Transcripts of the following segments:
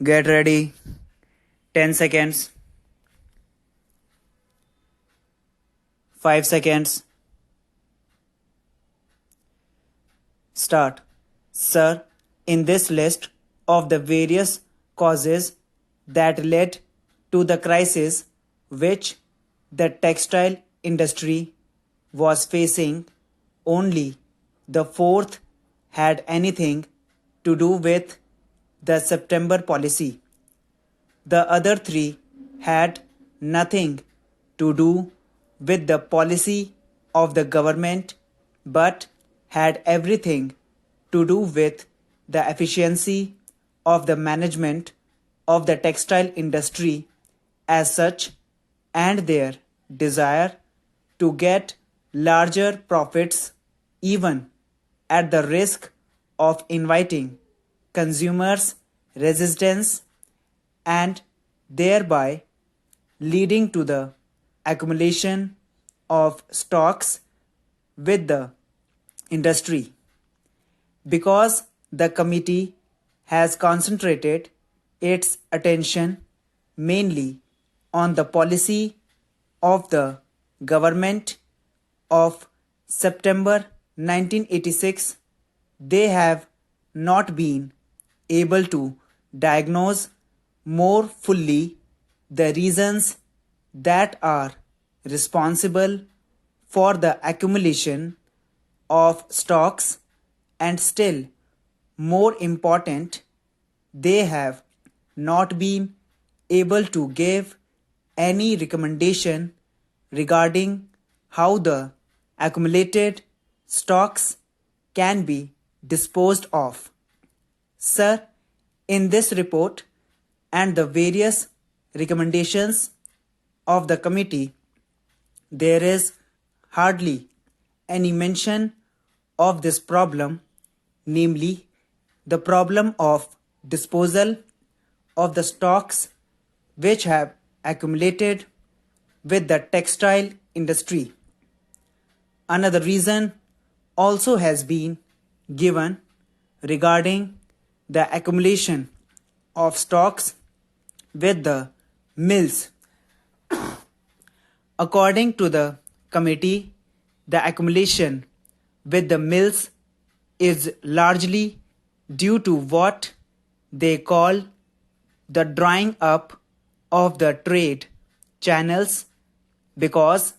Get ready. 10 seconds. 5 seconds. Start. Sir, in this list of the various causes that led to the crisis which the textile industry was facing, only the fourth had anything to do with the September policy. The other three had nothing to do with the policy of the government but had everything to do with the efficiency of the management of the textile industry as such and their desire to get larger profits even at the risk of inviting consumers' resistance and thereby leading to the accumulation of stocks with the industry. Because the committee has concentrated its attention mainly on the policy of the government of September 1986, they have not been able to diagnose more fully the reasons that are responsible for the accumulation of stocks, and still more important, they have not been able to give any recommendation regarding how the accumulated stocks can be disposed of. Sir, in this report and the various recommendations of the committee, there is hardly any mention of this problem, namely the problem of disposal of the stocks which have accumulated with the textile industry. Another reason also has been given regarding the accumulation of stocks with the mills. According to the committee, the accumulation with the mills is largely due to what they call the drying up of the trade channels, because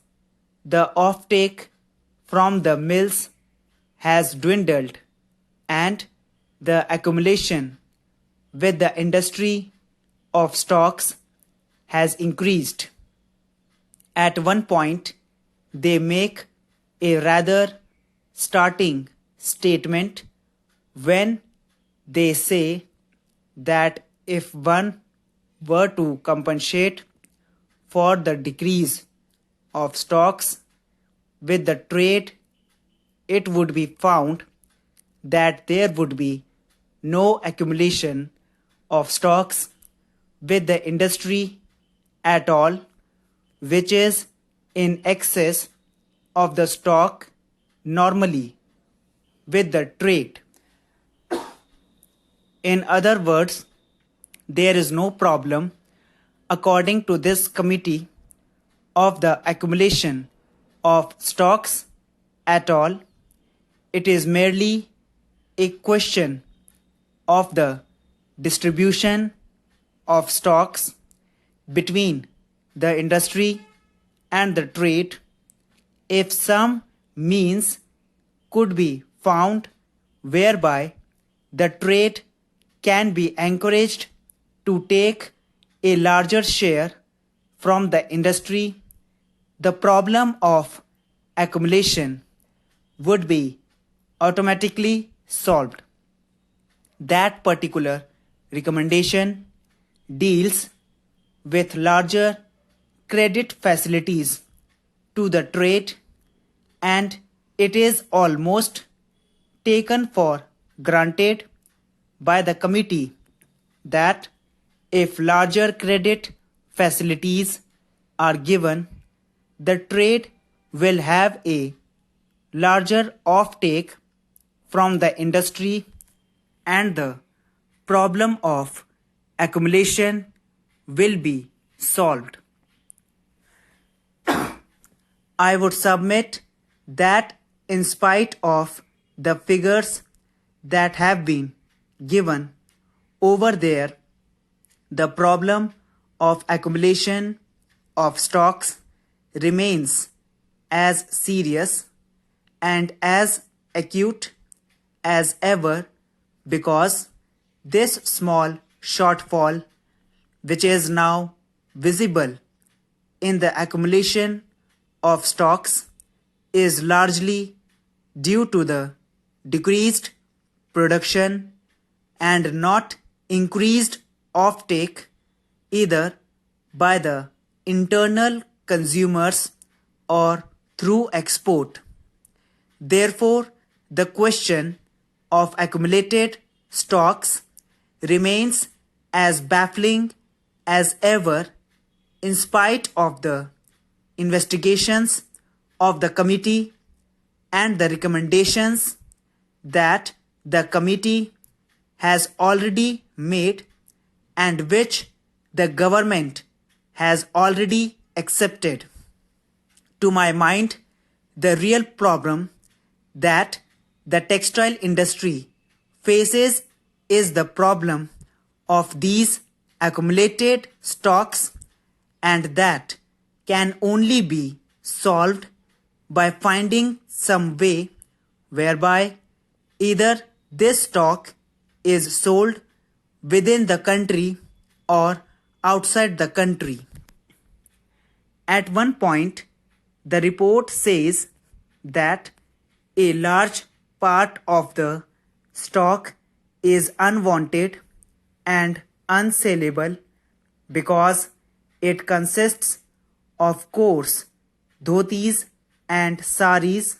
the offtake from the mills has dwindled and the accumulation with the industry of stocks has increased. At one point, they make a rather startling statement when they say that if one were to compensate for the decrease of stocks with the trade, it would be found that there would be no accumulation of stocks with the industry at all, which is in excess of the stock normally with the trade. In other words, there is no problem, according to this committee, of the accumulation of stocks at all. It is merely a question of the distribution of stocks between the industry and the trade. If some means could be found whereby the trade can be encouraged to take a larger share from the industry, the problem of accumulation would be automatically solved. That particular recommendation deals with larger credit facilities to the trade, and it is almost taken for granted by the committee that if larger credit facilities are given, the trade will have a larger offtake from the industry and the problem of accumulation will be solved. I would submit that in spite of the figures that have been given over there, the problem of accumulation of stocks remains as serious and as acute as ever, because this small shortfall, which is now visible in the accumulation of stocks, is largely due to the decreased production and not increased offtake either by the internal consumers or through export. Therefore, the question of accumulated stocks remains as baffling as ever, in spite of the investigations of the committee and the recommendations that the committee has already made and which the government has already accepted. To my mind, the real problem that the textile industry faces is the problem of these accumulated stocks, and that can only be solved by finding some way whereby either this stock is sold within the country or outside the country. At one point, the report says that a large part of the stock is unwanted and unsellable because it consists of coarse dhotis and saris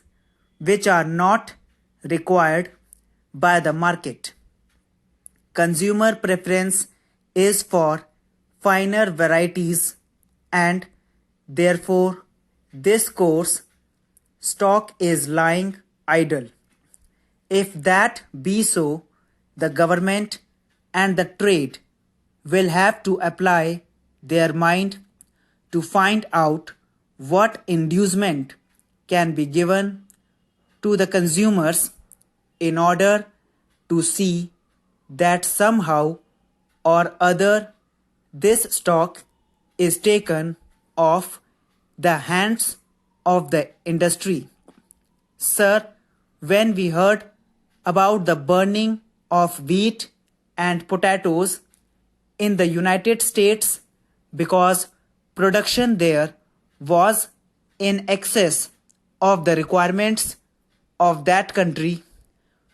which are not required by the market. Consumer preference is for finer varieties, and therefore this coarse stock is lying idle. If that be so, the government and the trade will have to apply their mind to find out what inducement can be given to the consumers in order to see that somehow or other this stock is taken off the hands of the industry. Sir, when we heard about the burning of wheat and potatoes in the United States because production there was in excess of the requirements of that country,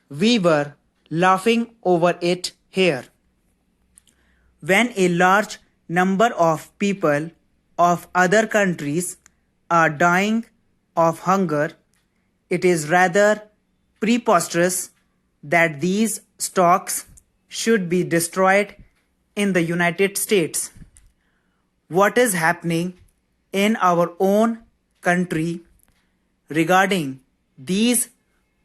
we were laughing over it here. When a large number of people of other countries are dying of hunger, it is rather preposterous that these stocks should be destroyed in the United States. What is happening in our own country regarding these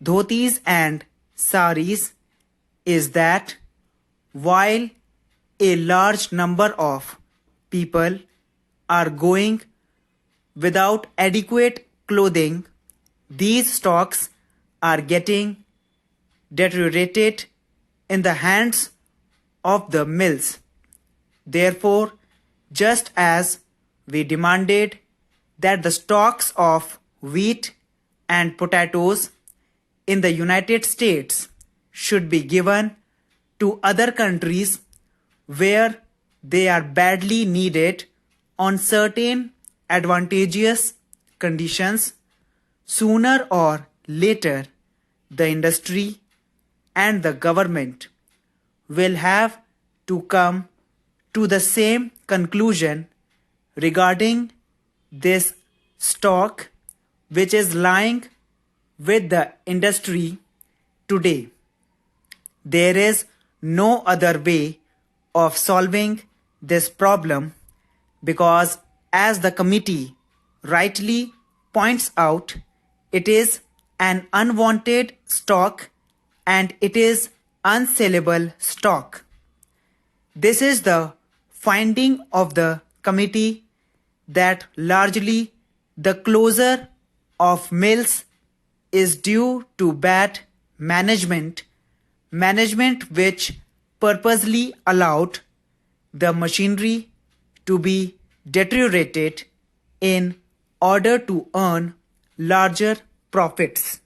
dhotis and saris is that while a large number of people are going without adequate clothing, these stocks are getting deteriorated in the hands of the mills. Therefore, just as we demanded that the stocks of wheat and potatoes in the United States should be given to other countries where they are badly needed on certain advantageous conditions, sooner or later the industry and the government will have to come to the same conclusion regarding this stock which is lying with the industry today. There is no other way of solving this problem because, as the committee rightly points out, it is an unwanted stock and it is unsellable stock. This is the finding of the committee that largely the closure of mills is due to bad management, management which purposely allowed the machinery to be deteriorated in order to earn larger profits.